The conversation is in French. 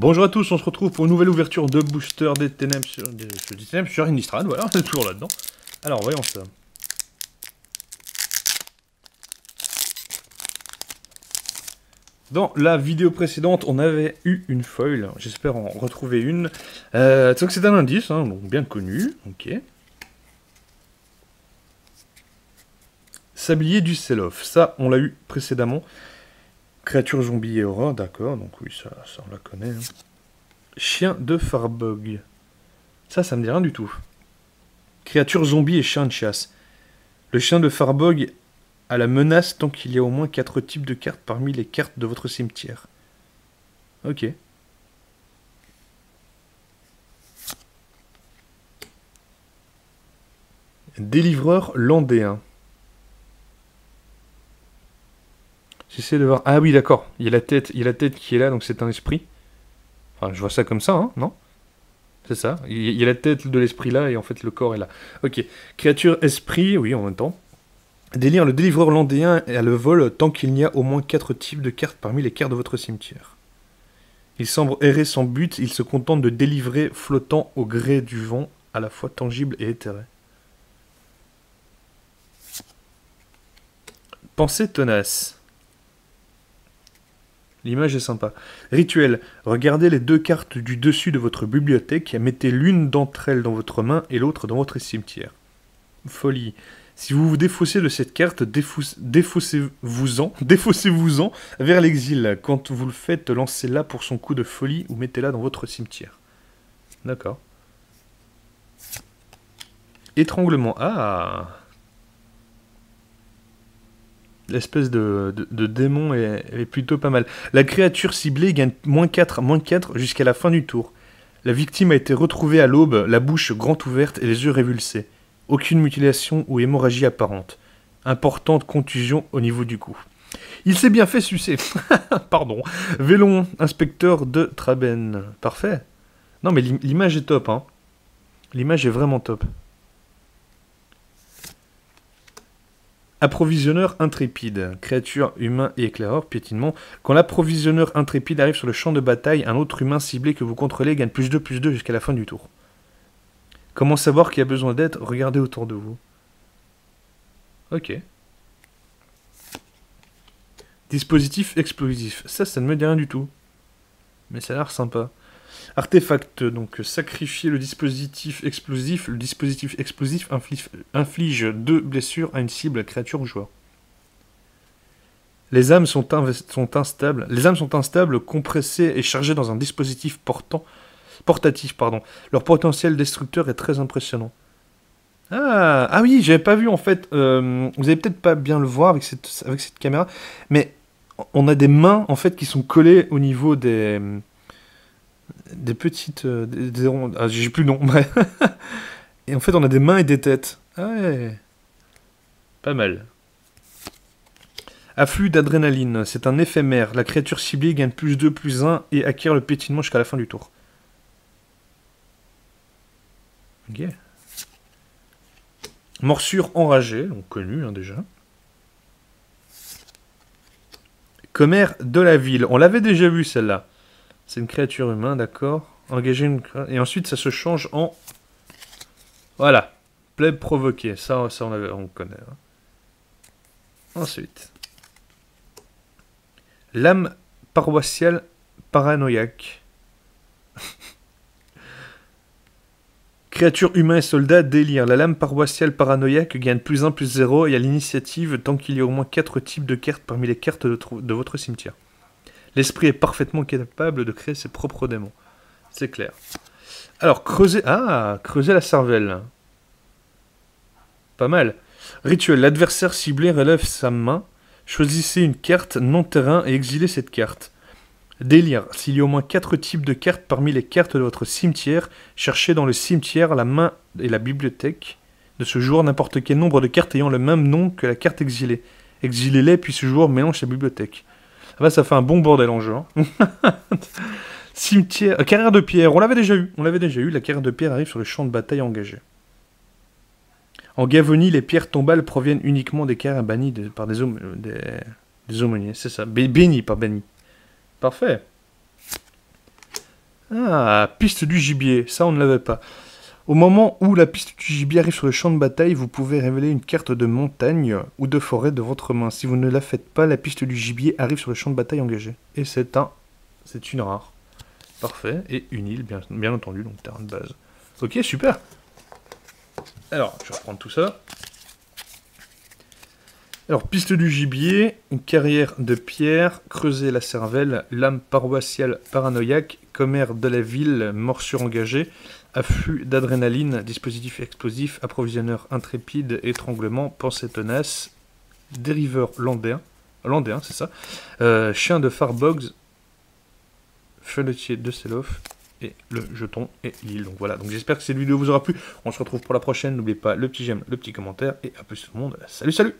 Bonjour à tous, on se retrouve pour une nouvelle ouverture de Booster des Ténèbres sur Innistrad, voilà, on est toujours là-dedans. Alors, voyons ça. Dans la vidéo précédente, on avait eu une foil, j'espère en retrouver une. Donc c'est un indice, hein, donc bien connu, ok. Sablier du Sell-Off, ça on l'a eu précédemment. Créature zombie et aura, d'accord, donc oui, ça on la connaît. Hein. Chien de Farbog, ça me dit rien du tout. Créature zombie et chien de chasse. Le chien de Farbog a la menace tant qu'il y a au moins 4 types de cartes parmi les cartes de votre cimetière. Ok. Délivreur landéen. J'essaie de voir... Ah oui, d'accord. Il y a la tête qui est là, donc c'est un esprit. Enfin, je vois ça comme ça, hein, non? C'est ça. Il y a la tête de l'esprit là, et en fait le corps est là. Ok. Créature esprit, oui, en même temps. Délire, le délivreur landéen est à le vol tant qu'il y a au moins 4 types de cartes parmi les cartes de votre cimetière. Il semble errer sans but, il se contente de délivrer flottant au gré du vent, à la fois tangible et éthéré. Pensée tenace. L'image est sympa. Rituel. Regardez les 2 cartes du dessus de votre bibliothèque et mettez l'une d'entre elles dans votre main et l'autre dans votre cimetière. Folie. Si vous vous défaussez de cette carte, défaussez-vous-en vers l'exil. Quand vous le faites, lancez-la pour son coup de folie ou mettez-la dans votre cimetière. D'accord. Étranglement. Ah. L'espèce de démon est plutôt pas mal. La créature ciblée gagne -4 jusqu'à la fin du tour. La victime a été retrouvée à l'aube, la bouche grande ouverte et les yeux révulsés. Aucune mutilation ou hémorragie apparente. Importante contusion au niveau du cou. Il s'est bien fait sucer. Pardon. Vélon, inspecteur de Traben. Parfait. Non mais l'image est top, hein. L'image est vraiment top. Approvisionneur intrépide. Créature, humain et éclaireur, piétinement. Quand l'approvisionneur intrépide arrive sur le champ de bataille, un autre humain ciblé que vous contrôlez gagne +2/+2 jusqu'à la fin du tour. Comment savoir qui a besoin d'aide? Regardez autour de vous. Ok. Dispositif explosif. Ça ne me dit rien du tout. Mais ça a l'air sympa. Artefact, donc sacrifier le dispositif explosif. Le dispositif explosif inflige 2 blessures à une cible, créature ou joueur. Les âmes sont instables. Les âmes sont instables, compressées et chargées dans un dispositif portatif. Leur potentiel destructeur est très impressionnant. Ah oui, j'avais pas vu en fait. Vous allez peut-être pas bien le voir avec cette caméra, mais on a des mains en fait qui sont collées au niveau des petites des rondes. Ah, j'ai plus le nom. Bref. Et en fait, on a des mains et des têtes. Ah ouais, pas mal. Afflux d'adrénaline, c'est un éphémère. La créature ciblée gagne +2/+1 et acquiert le pétinement jusqu'à la fin du tour. Ok. Morsure enragée, donc connu hein, déjà. Commère de la ville, on l'avait déjà vu celle-là. C'est une créature humaine, d'accord. Engager une... Et ensuite ça se change en... Voilà. Plèbe provoquée, ça on connaît. Hein. Ensuite. Lame paroissiale paranoïaque. Créature humain et soldat, délire. La lame paroissiale paranoïaque gagne +1/+0 et à l'initiative tant qu'il y a au moins 4 types de cartes parmi les cartes de votre cimetière. L'esprit est parfaitement capable de créer ses propres démons. C'est clair. Alors, creuser... Ah, creuser la cervelle. Pas mal. Rituel. L'adversaire ciblé relève sa main. Choisissez une carte non-terrain et exilez cette carte. Délire. S'il y a au moins 4 types de cartes parmi les cartes de votre cimetière, cherchez dans le cimetière la main et la bibliothèque de ce joueur n'importe quel nombre de cartes ayant le même nom que la carte exilée. Exilez-les, puis ce joueur mélange sa bibliothèque. Ah bah, ça fait un bon bordel en jeu. Hein. Cimetière... carrière de pierre, on l'avait déjà eu. La carrière de pierre arrive sur le champ de bataille engagé. En Gavonie, les pierres tombales proviennent uniquement des carrières bannies par des aumôniers. C'est ça. Bénis, pas bannis. Parfait. Ah, piste du gibier, ça on ne l'avait pas. Au moment où la piste du gibier arrive sur le champ de bataille, vous pouvez révéler une carte de montagne ou de forêt de votre main. Si vous ne la faites pas, la piste du gibier arrive sur le champ de bataille engagé. Et c'est une rare. Parfait. Et une île, bien entendu, donc terrain de base. Ok, super. Alors, je vais reprendre tout ça. Alors, piste du gibier, une carrière de pierre, creuser la cervelle, lame paroissiale paranoïaque, commère de la ville, morsure engagée, afflux d'adrénaline, dispositif explosif, approvisionneur intrépide, étranglement, pensée tenace, dériveur landéen, c'est ça, chien de Farbogs, fenetier de Seloff, et le jeton et l'île. Donc voilà, donc j'espère que cette vidéo vous aura plu. On se retrouve pour la prochaine. N'oubliez pas le petit j'aime, le petit commentaire, et à plus tout le monde. Salut, salut!